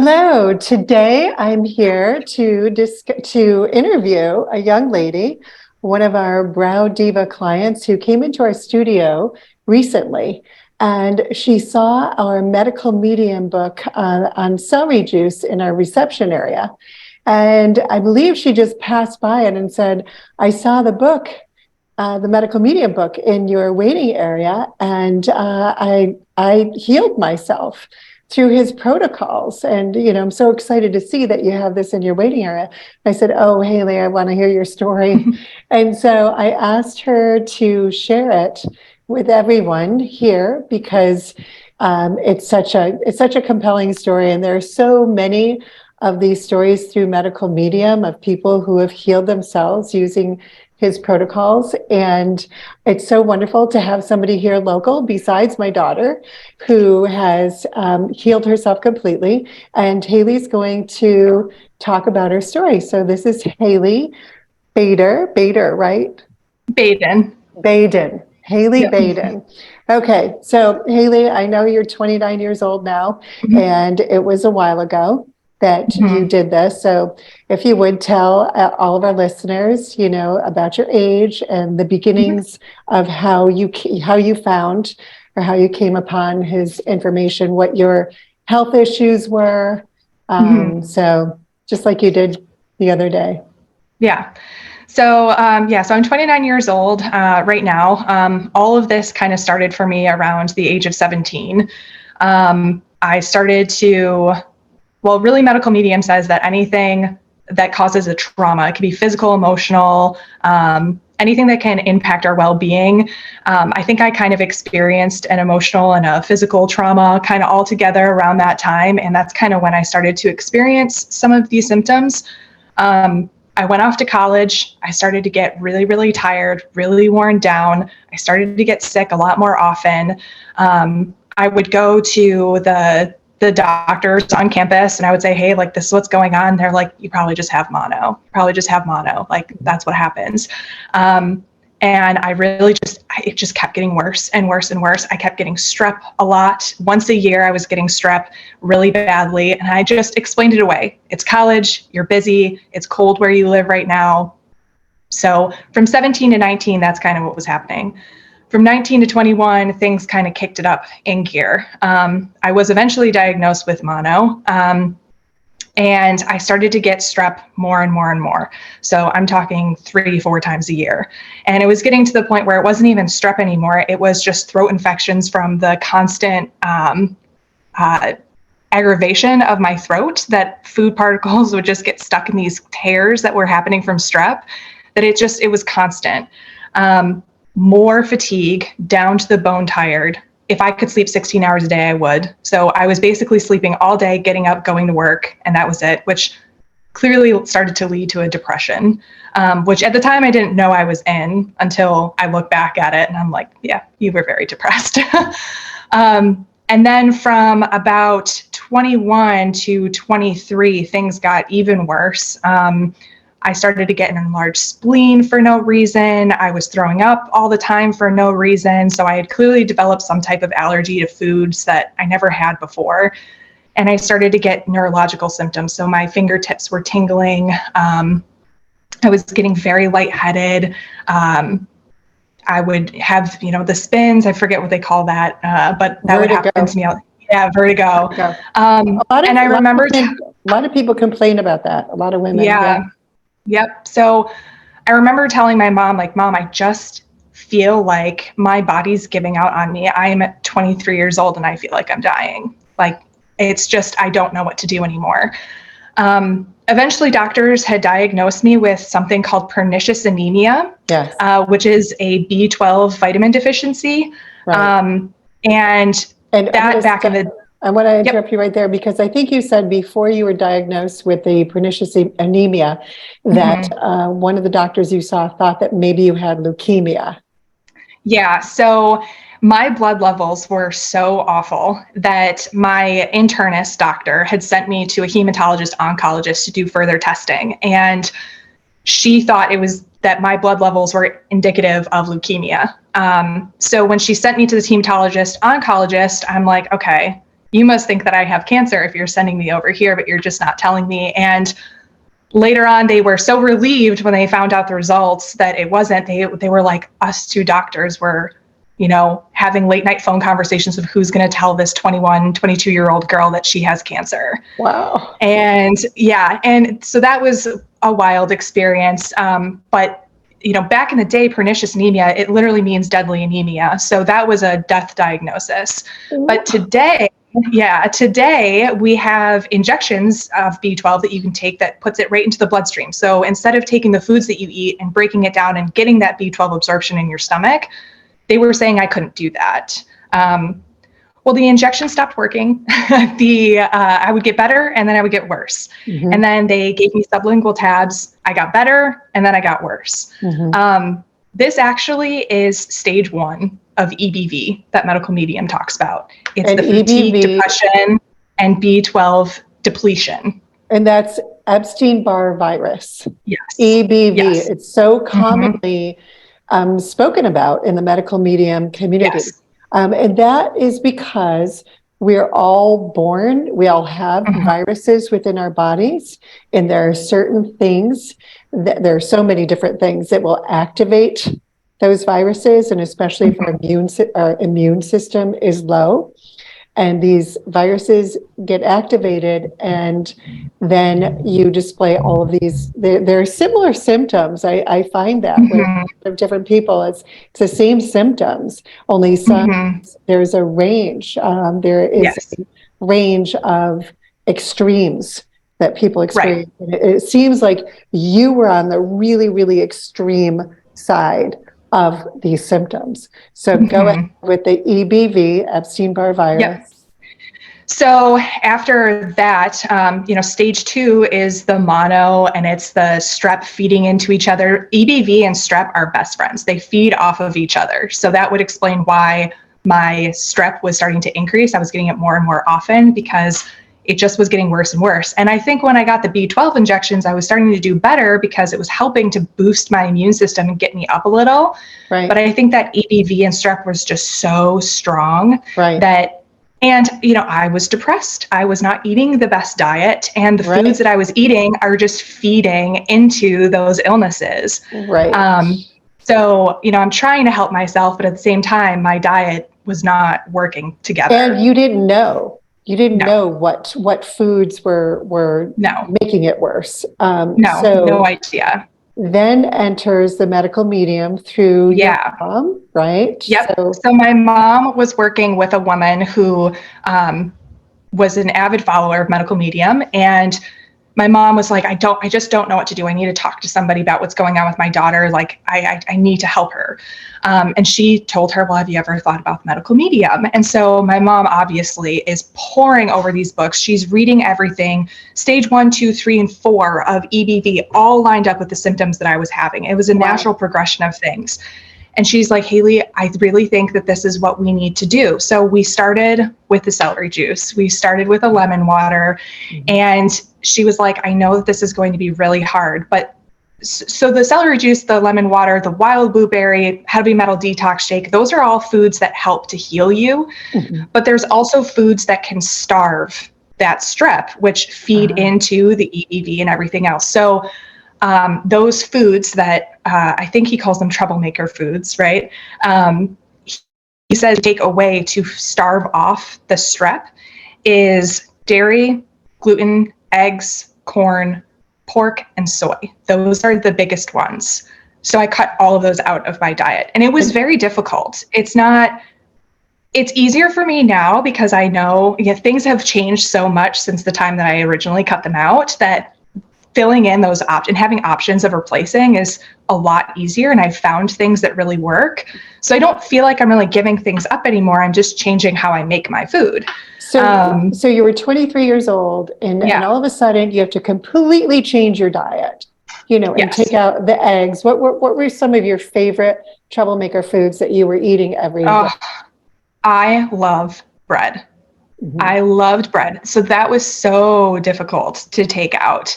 Hello. Today I'm here to interview a young lady, one of our Brow Diva clients who came into our studio recently, and she saw our medical medium book on celery juice in our reception area. And I believe she just passed by it and said, I saw the book, the medical medium book in your waiting area, and I healed myself through his protocols. And, I'm so excited to see that you have this in your waiting area. I said, oh, Haley, I want to hear your story. And so I asked her to share it with everyone here because it's such a compelling story. And there are so many of these stories through medical medium of people who have healed themselves using his protocols. And it's so wonderful to have somebody here local besides my daughter who has healed herself completely. And Haley's going to talk about her story. So this is Haley Bader, right? Badon. Haley Yep. Badon. Okay, so Haley, I know you're 29 years old now, and it was a while ago that you did this. So if you would tell all of our listeners, about your age and the beginnings of how you found or how you came upon his information, what your health issues were. So just like you did the other day. Yeah. So I'm 29 years old right now. All of this kind of started for me around the age of 17. I started to, really medical medium says that anything that causes a trauma, it can be physical, emotional, anything that can impact our well-being. I think I kind of experienced an emotional and a physical trauma kind of all together around that time. And that's kind of when I started to experience some of these symptoms. I went off to college. I started to get really, really tired, really worn down. I started to get sick a lot more often. I would go to the doctors on campus and I would say, hey, like, this is what's going on. They're like, you probably just have mono. Like, that's what happens. And it just kept getting worse and worse and worse. I kept getting strep a lot. Once a year, I was getting strep really badly. And I just explained it away. It's college, you're busy, it's cold where you live right now. So from 17 to 19, that's kind of what was happening. From 19 to 21, things kind of kicked it up in gear. I was eventually diagnosed with mono. And I started to get strep more and more and more. So I'm talking 3-4 times a year. And it was getting to the point where it wasn't even strep anymore. It was just throat infections from the constant aggravation of my throat, that food particles would just get stuck in these tears that were happening from strep, that it was constant. More fatigue, down to the bone tired. If I could sleep 16 hours a day, I would. So I was basically sleeping all day, getting up, going to work, and that was it, which clearly started to lead to a depression, which at the time I didn't know I was in until I look back at it and I'm like, yeah, you were very depressed. And then from about 21 to 23, things got even worse. I started to get an enlarged spleen for no reason. I was throwing up all the time for no reason. So I had clearly developed some type of allergy to foods that I never had before. And I started to get neurological symptoms. So my fingertips were tingling. I was getting very lightheaded. I would have, the spins. I forget what they call that, but that would happen to me. Yeah, vertigo. A lot of people complain about that. A lot of women. Yeah. Yep. So I remember telling my mom, like, Mom, I just feel like my body's giving out on me. I am at 23 years old and I feel like I'm dying. Like, it's just, I don't know what to do anymore. Eventually, doctors had diagnosed me with something called pernicious anemia, yes. Which is a B12 vitamin deficiency. Right. I want to interrupt you right there because I think you said before you were diagnosed with the pernicious anemia that one of the doctors you saw thought that maybe you had leukemia. Yeah, so my blood levels were so awful that my internist doctor had sent me to a hematologist oncologist to do further testing. And she thought it was that my blood levels were indicative of leukemia. So when she sent me to the hematologist oncologist, I'm like, okay, you must think that I have cancer if you're sending me over here, but you're just not telling me. And later on, they were so relieved when they found out the results that it wasn't. They were like, us two doctors were, having late night phone conversations of who's going to tell this 21, 22-year-old girl that she has cancer. Wow. And and so that was a wild experience. But back in the day, pernicious anemia, it literally means deadly anemia. So that was a death diagnosis. But today we have injections of B12 that you can take that puts it right into the bloodstream. So instead of taking the foods that you eat and breaking it down and getting that B12 absorption in your stomach, they were saying I couldn't do that. Well, the injection stopped working. I would get better and then I would get worse. Mm-hmm. And then they gave me sublingual tabs. I got better and then I got worse. Mm-hmm. This actually is stage 1 of EBV that medical medium talks about. It's the fatigue, depression, and B12 depletion. And that's Epstein-Barr virus. Yes. EBV. Yes. It's so commonly spoken about in the medical medium community. Yes. And that is because we're all born, we all have viruses within our bodies, and there are certain things, there are so many different things that will activate those viruses, and especially if our immune system is low. And these viruses get activated, and then you display all of these. There are similar symptoms. I find that with different people, it's the same symptoms. Only there's a range. There is a range of extremes that people experience. Right. It seems like you were on the really, really extreme side of these symptoms. So go ahead with the EBV, Epstein-Barr virus. Yep. So after that, stage 2 is the mono, and it's the strep feeding into each other. EBV and strep are best friends. They feed off of each other. So that would explain why my strep was starting to increase. I was getting it more and more often because it just was getting worse and worse. And I think when I got the B12 injections, I was starting to do better because it was helping to boost my immune system and get me up a little. Right. But I think that EBV and strep was just so strong that, and, I was depressed. I was not eating the best diet, and the foods that I was eating are just feeding into those illnesses. Right. So, I'm trying to help myself, but at the same time, my diet was not working together. And you didn't know. You didn't know what foods were making it worse. No idea. Then enters the medical medium through your mom, right? Yep. So my mom was working with a woman who was an avid follower of medical medium, and my mom was like, I just don't know what to do. I need to talk to somebody about what's going on with my daughter. Like, I need to help her. And she told her, well, have you ever thought about the medical medium? And so my mom obviously is poring over these books. She's reading everything, stage 1, 2, 3, and 4 of EBV, all lined up with the symptoms that I was having. It was a natural progression of things. And she's like, Haley, I really think that this is what we need to do. So we started with the celery juice. We started with a lemon water. And she was like, I know that this is going to be really hard. But so the celery juice, the lemon water, the wild blueberry, heavy metal detox shake, those are all foods that help to heal you. But there's also foods that can starve that strep, which feed into the EBV and everything else. So those foods that I think he calls them troublemaker foods, right? He says take away to starve off the strep is dairy, gluten, eggs, corn, pork, and soy. Those are the biggest ones. So I cut all of those out of my diet, and it was very difficult. It's easier for me now because I know things have changed so much since the time that I originally cut them out that filling in those options, having options of replacing is a lot easier. And I've found things that really work. So I don't feel like I'm really giving things up anymore. I'm just changing how I make my food. So you were 23 years old and all of a sudden you have to completely change your diet, and take out the eggs. What were some of your favorite troublemaker foods that you were eating every day? I love bread. I loved bread. So that was so difficult to take out.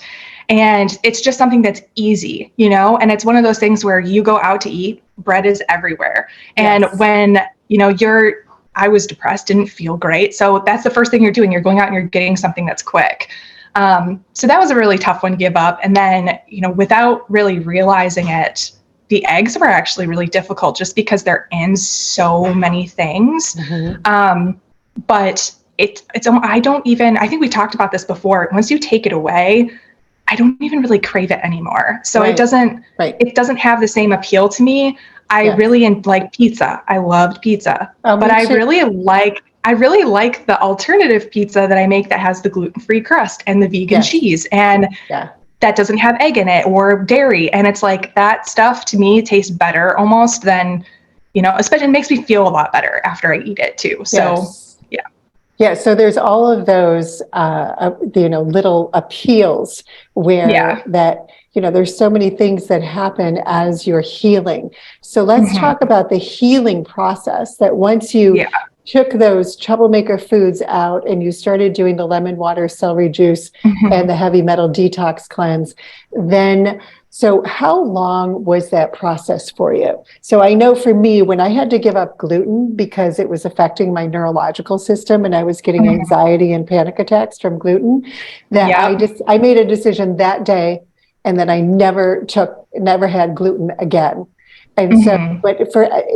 And it's just something that's easy, and it's one of those things where you go out to eat, bread is everywhere. And when, I was depressed, didn't feel great. So that's the first thing you're doing. You're going out and you're getting something that's quick. So that was a really tough one to give up. And then, without really realizing it, the eggs were actually really difficult just because they're in so many things. But I think we talked about this before. Once you take it away, I don't even really crave it anymore. So it doesn't have the same appeal to me. I really like pizza. I loved pizza, but I really like the alternative pizza that I make that has the gluten-free crust and the vegan cheese, and that doesn't have egg in it or dairy. And it's like that stuff to me tastes better almost than, especially it makes me feel a lot better after I eat it too. So yeah. So there's all of those, little appeals where there's so many things that happen as you're healing. So let's talk about the healing process, that once you took those troublemaker foods out and you started doing the lemon water, celery juice, and the heavy metal detox cleanse, so how long was that process for you? So I know for me, when I had to give up gluten because it was affecting my neurological system and I was getting anxiety and panic attacks from gluten, that I made a decision that day, and then I never had gluten again. And so, but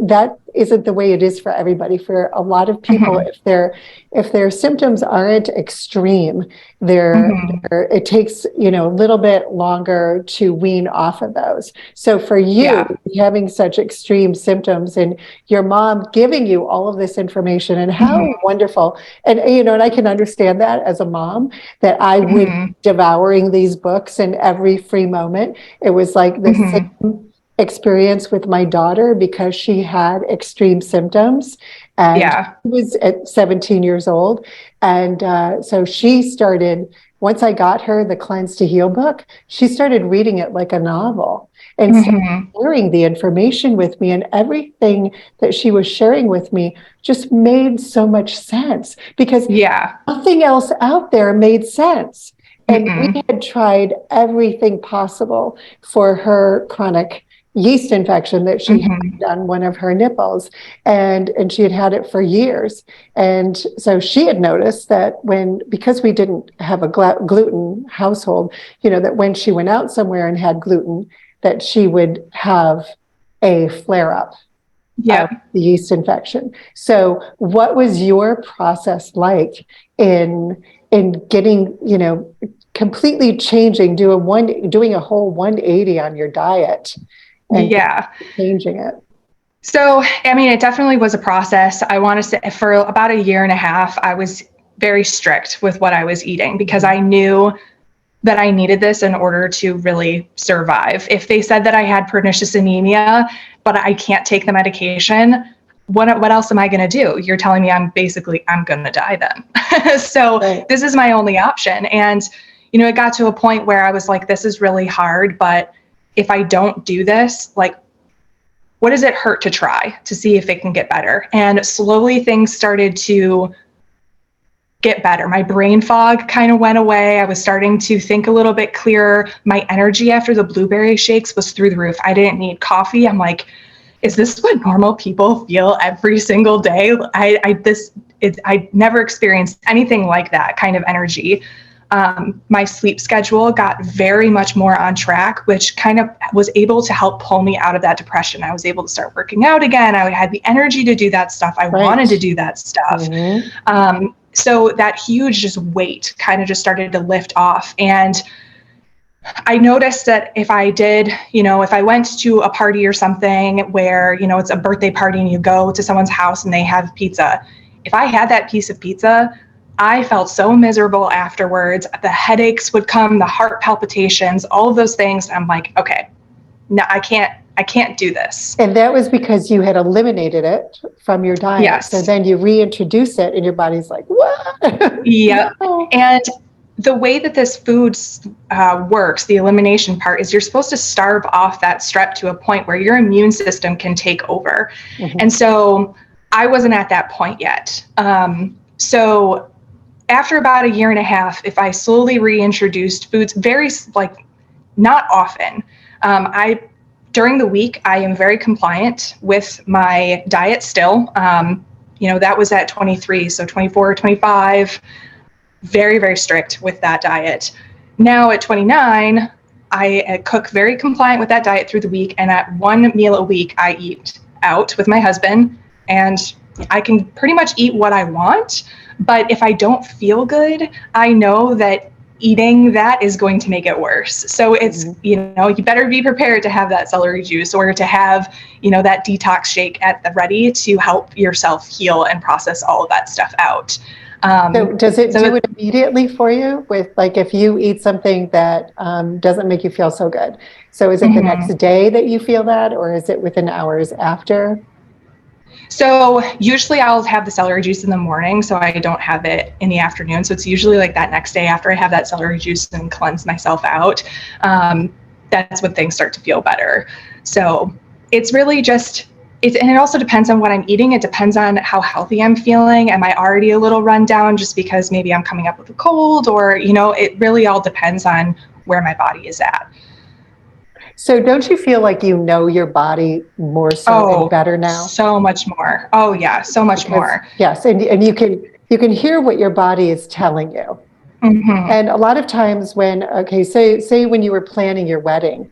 that isn't the way it is for everybody. For a lot of people, if their symptoms aren't extreme, it takes, a little bit longer to wean off of those. So for you, having such extreme symptoms and your mom giving you all of this information, and how wonderful. And, and I can understand that as a mom, that I would be devouring these books in every free moment. It was like the same experience with my daughter, because she had extreme symptoms, and she was at 17 years old. And so she started, once I got her the Cleanse to Heal book, she started reading it like a novel and sharing the information with me, and everything that she was sharing with me just made so much sense, because nothing else out there made sense. And we had tried everything possible for her chronic yeast infection that she had on one of her nipples, and she had it for years. And so she had noticed that because we didn't have a gluten household, that when she went out somewhere and had gluten, that she would have a flare-up of the yeast infection. So what was your process like in getting, completely changing, doing a whole 180 on your diet? And changing it. So, it definitely was a process. I want to say for about a year and a half, I was very strict with what I was eating, because I knew that I needed this in order to really survive. If they said that I had pernicious anemia, but I can't take the medication, what else am I going to do? You're telling me I'm going to die then. So this is my only option. And, it got to a point where I was like, this is really hard, but if I don't do this, like, what does it hurt to try to see if it can get better? And slowly things started to get better. My brain fog kind of went away. I was starting to think a little bit clearer. My energy after the blueberry shakes was through the roof. I didn't need coffee. I'm like, is this what normal people feel every single day? I never experienced anything like that kind of energy. My sleep schedule got very much more on track, which kind of was able to help pull me out of that depression. I was able to start working out again. I had the energy to do that stuff. I wanted to do that stuff. So that huge just weight kind of just started to lift off. And I noticed that if I did, if I went to a party or something where, it's a birthday party and you go to someone's house and they have pizza, if I had that piece of pizza, I felt so miserable afterwards. The headaches would come, the heart palpitations, all of those things. I'm like, okay, no, I can't do this. And that was because you had eliminated it from your diet. Yes. So then you reintroduce it and your body's like, what? Yeah. No. And the way that this food works, the elimination part, is you're supposed to starve off that strep to a point where your immune system can take over. And so I wasn't at that point yet. So after about a year and a half, if I slowly reintroduced foods, not often, during the week, I am very compliant with my diet still. that was at 23. So 24, 25, very, very strict with that diet. Now at 29, I cook very compliant with that diet through the week. And at one meal a week, I eat out with my husband, and I can pretty much eat what I want. But if I don't feel good, I know that eating that is going to make it worse. So it's, you better be prepared to have that celery juice or to have, that detox shake at the ready to help yourself heal and process all of that stuff out. So does it do it immediately for you with, like, if you eat something that doesn't make you feel so good? So is it the next day that you feel that, or is it within hours after? So usually I'll have the celery juice in the morning, so I don't have it in the afternoon. So it's usually like that next day after I have that celery juice and cleanse myself out. That's when things start to feel better. So it's really just, and it also depends on what I'm eating. It depends on how healthy I'm feeling. Am I already a little run down just because maybe I'm coming up with a cold, or, it really all depends on where my body is at. So don't you feel like you know your body more so and better now? So much more. Oh yeah, so much more. Yes, and you can hear what your body is telling you. And a lot of times when, say when you were planning your wedding,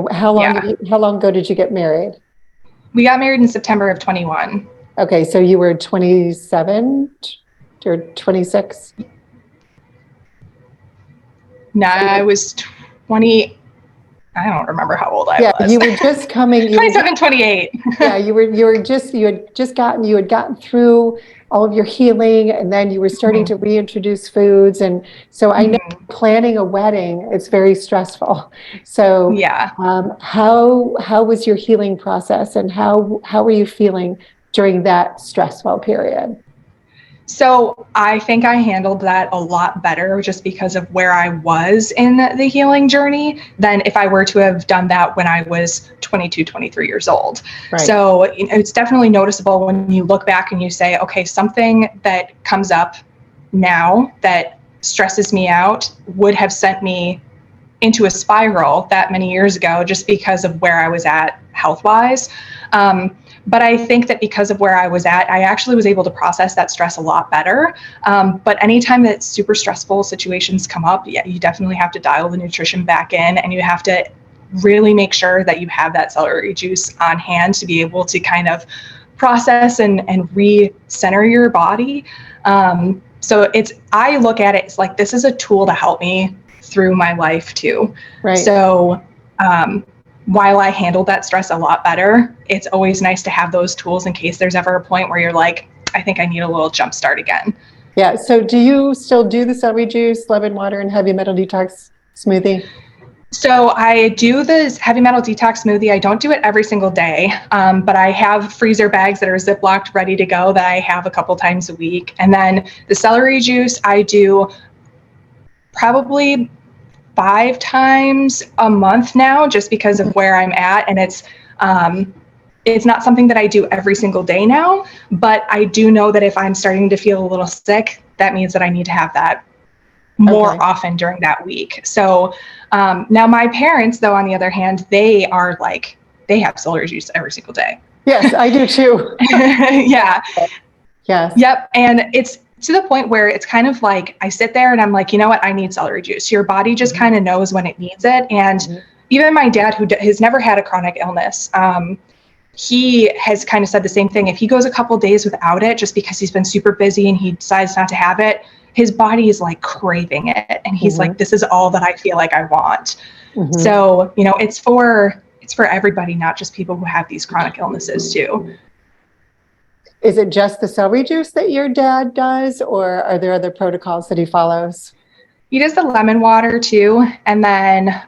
how long ago did you get married? We got married in September of 21. Okay, so you were 27 or 26? No, I was 20. I don't remember how old I was. Yeah, you were just coming. 27, 28. Yeah, you had gotten through all of your healing, and then you were starting to reintroduce foods. And so I know planning a wedding, it's very stressful. So yeah. How was your healing process, and how were you feeling during that stressful period? So I think I handled that a lot better just because of where I was in the healing journey than if I were to have done that when I was 22, 23 years old. Right. So it's definitely noticeable when you look back and you say, okay, something that comes up now that stresses me out would have sent me into a spiral that many years ago just because of where I was at health-wise. But I think that because of where I was at, I actually was able to process that stress a lot better. But anytime that super stressful situations come up, yeah, you definitely have to dial the nutrition back in, and you have to really make sure that you have that celery juice on hand to be able to kind of process and re-center your body. So I look at it as like, this is a tool to help me through my life too. Right. So while I handled that stress a lot better, it's always nice to have those tools in case there's ever a point where you're like, I think I need a little jump start again. Yeah. So do you still do the celery juice, lemon water, and heavy metal detox smoothie? So I do this heavy metal detox smoothie. I don't do it every single day, but I have freezer bags that are Ziplocked ready to go that I have a couple times a week. And then the celery juice, I do probably 5 times a month now, just because of where I'm at. And it's not something that I do every single day now, but I do know that if I'm starting to feel a little sick, that means that I need to have that more often during that week. So now my parents, though, on the other hand, they have celery juice every single day. Yes, I do too. Yeah. Yes. Yep. And it's to the point where it's kind of like I sit there and I'm like, you know what? I need celery juice. Your body just kind of knows when it needs it. And even my dad, who has never had a chronic illness, he has kind of said the same thing. If he goes a couple days without it, just because he's been super busy and he decides not to have it, his body is like craving it. And he's like, this is all that I feel like I want. So, it's for everybody, not just people who have these chronic illnesses too. Is it just the celery juice that your dad does, or are there other protocols that he follows? He does the lemon water too. And then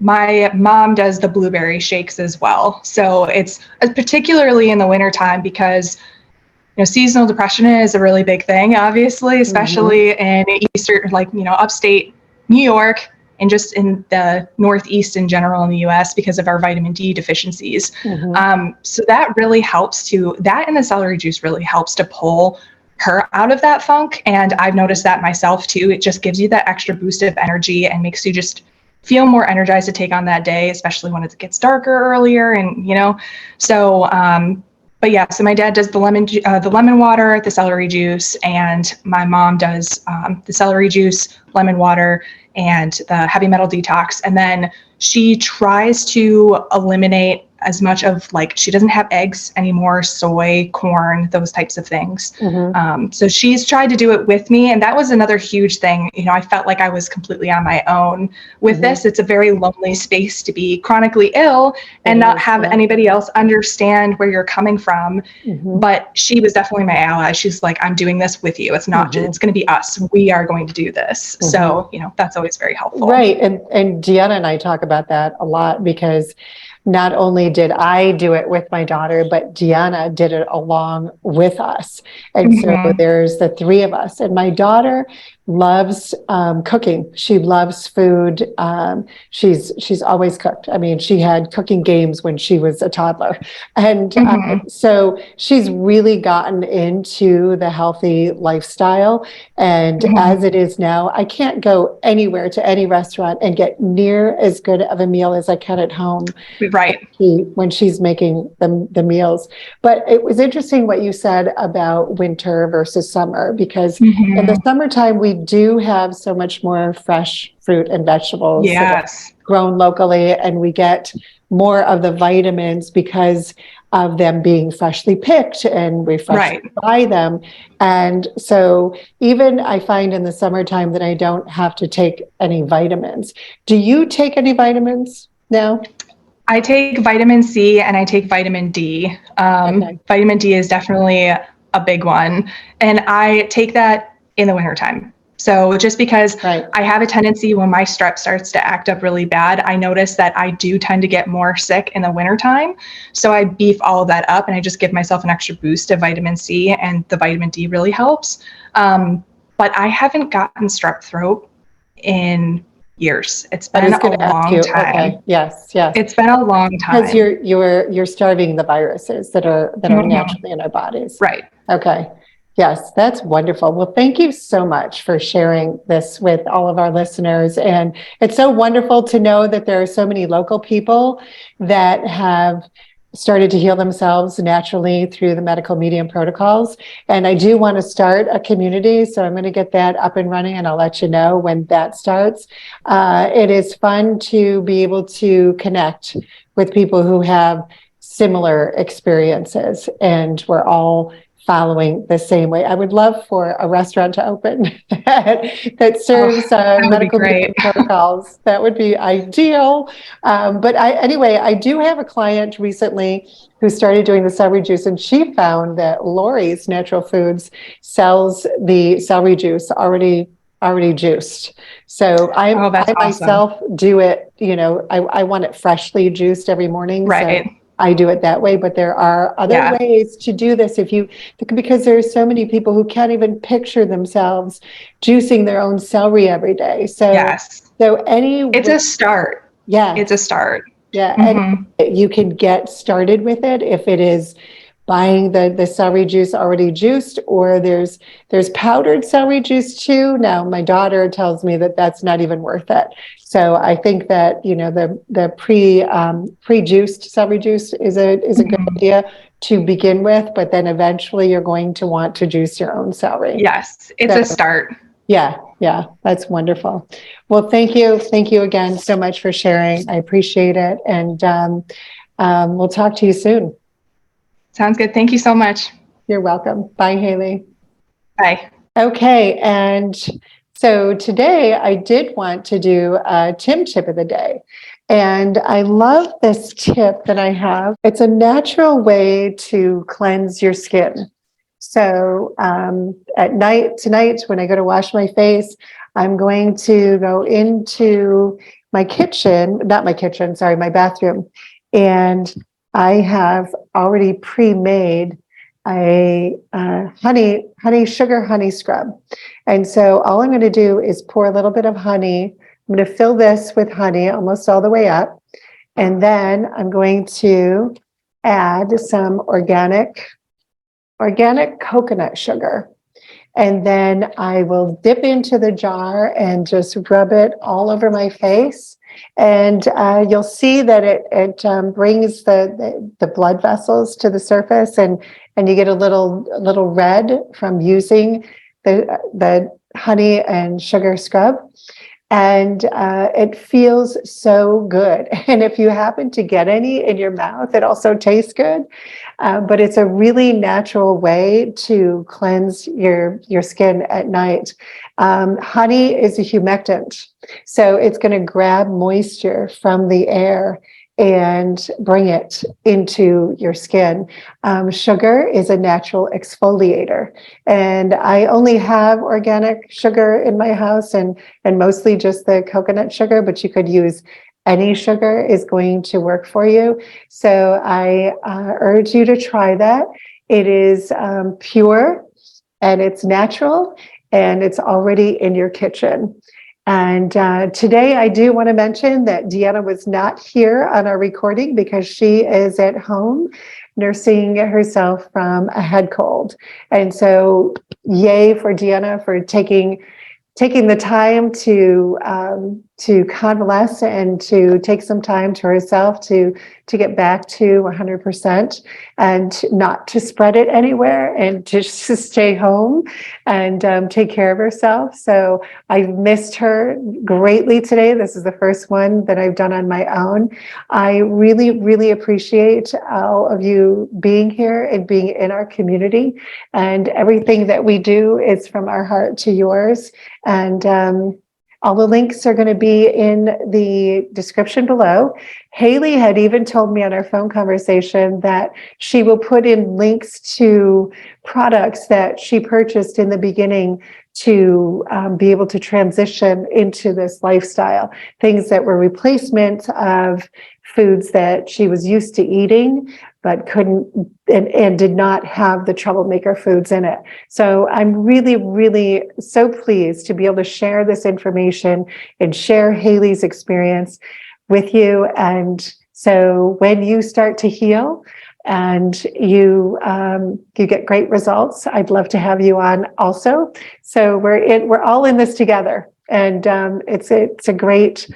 my mom does the blueberry shakes as well. So it's particularly in the wintertime because seasonal depression is a really big thing, obviously, especially in upstate New York and just in the Northeast in general in the US because of our vitamin D deficiencies. So that really helps that and the celery juice really helps to pull her out of that funk. And I've noticed that myself too. It just gives you that extra boost of energy and makes you just feel more energized to take on that day, especially when it gets darker earlier. And, so but yeah, so my dad does the lemon water, the celery juice, and my mom does the celery juice, lemon water, and the heavy metal detox. And then she tries to eliminate as much of, like, she doesn't have eggs anymore, soy, corn, those types of things. So she's tried to do it with me. And that was another huge thing. You know, I felt like I was completely on my own with this. It's a very lonely space to be chronically ill and not have anybody else understand where you're coming from. But she was definitely my ally. She's like, I'm doing this with you. It's not, it's going to be us. We are going to do this. So, you know, that's always very helpful. Right. And Deanna and I talk about that a lot, because not only did I do it with my daughter, but Deanna did it along with us. And so there's the three of us. And my daughter loves cooking. She loves food. She's always cooked. I mean, she had cooking games when she was a toddler. And so she's really gotten into the healthy lifestyle. And as it is now, I can't go anywhere to any restaurant and get near as good of a meal as I can at home. Right. When she's making the meals. But it was interesting what you said about winter versus summer, because in the summertime, we do have so much more fresh fruit and vegetables grown locally, and we get more of the vitamins because of them being freshly picked, and we freshly buy them. And so even I find in the summertime that I don't have to take any vitamins. Do you take any vitamins now? I take vitamin C and I take vitamin D. Vitamin D is definitely a big one. And I take that in the wintertime. So just because I have a tendency, when my strep starts to act up really bad, I notice that I do tend to get more sick in the wintertime. So I beef all of that up and I just give myself an extra boost of vitamin C, and the vitamin D really helps. But I haven't gotten strep throat in years. It's been a long time. Okay. Yes. It's been a long time. Because you're starving the viruses that are naturally in our bodies. Right. Okay. Yes, that's wonderful. Well, thank you so much for sharing this with all of our listeners. And it's so wonderful to know that there are so many local people that have started to heal themselves naturally through the medical medium protocols. And I do want to start a community, so I'm going to get that up and running, and I'll let you know when that starts. It is fun to be able to connect with people who have similar experiences, and we're all following the same way. I would love for a restaurant to open that serves medical protocols. That would be ideal. But I do have a client recently who started doing the celery juice, and she found that Lori's Natural Foods sells the celery juice already juiced. So I myself do it, I want it freshly juiced every morning. Right. So I do it that way, but there are other ways to do this because there are so many people who can't even picture themselves juicing their own celery every day. So, it's a start. Yeah. It's a start. Yeah. And you can get started with it if it is buying the celery juice already juiced, or there's powdered celery juice too. Now, my daughter tells me that that's not even worth it. So I think that, the pre-juiced celery juice is a good idea to begin with, but then eventually you're going to want to juice your own celery. Yes, it's a start. Yeah, that's wonderful. Well, thank you again so much for sharing. I appreciate it, and we'll talk to you soon. Sounds good. Thank you so much. You're welcome. Bye, Haley. Bye. Okay, and so today I did want to do a Tim tip of the day. And I love this tip that I have. It's a natural way to cleanse your skin. So tonight, when I go to wash my face, I'm going to go into my bathroom. And I have already pre-made a honey scrub. And so all I'm going to do is pour a little bit of honey. I'm going to fill this with honey almost all the way up. And then I'm going to add some organic coconut sugar. And then I will dip into the jar and just rub it all over my face. And you'll see that it brings the blood vessels to the surface, and you get a little red from using the honey and sugar scrub. And it feels so good. And if you happen to get any in your mouth, it also tastes good. But it's a really natural way to cleanse your skin at night. Honey is a humectant, so it's going to grab moisture from the air and bring it into your skin. Sugar is a natural exfoliator, and I only have organic sugar in my house, and mostly just the coconut sugar, but you could use any sugar is going to work for you. So I urge you to try that. It is pure, and it's natural, and it's already in your kitchen. And today I do want to mention that Deanna was not here on our recording because she is at home nursing herself from a head cold. And so yay for Deanna for taking the time to convalesce and to take some time to herself to get back to 100% and not to spread it anywhere, and just to stay home and take care of herself. So I've missed her greatly today. This is the first one that I've done on my own. I really, really appreciate all of you being here and being in our community, and everything that we do is from our heart to yours. And all the links are going to be in the description below. Haley had even told me on our phone conversation that she will put in links to products that she purchased in the beginning to be able to transition into this lifestyle, things that were replacement of foods that she was used to eating, but couldn't and did not have the troublemaker foods in it. So I'm really, really so pleased to be able to share this information and share Haley's experience with you. And so when you start to heal and you get great results, I'd love to have you on also. So we're all in this together. And it's a great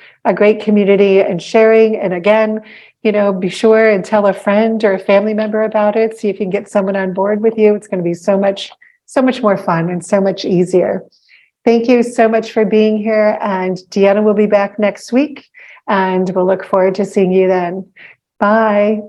community and sharing. And again, be sure and tell a friend or a family member about it. See if you can get someone on board with you. It's going to be so much more fun and so much easier. Thank you so much for being here. And Deanna will be back next week, and we'll look forward to seeing you then. Bye.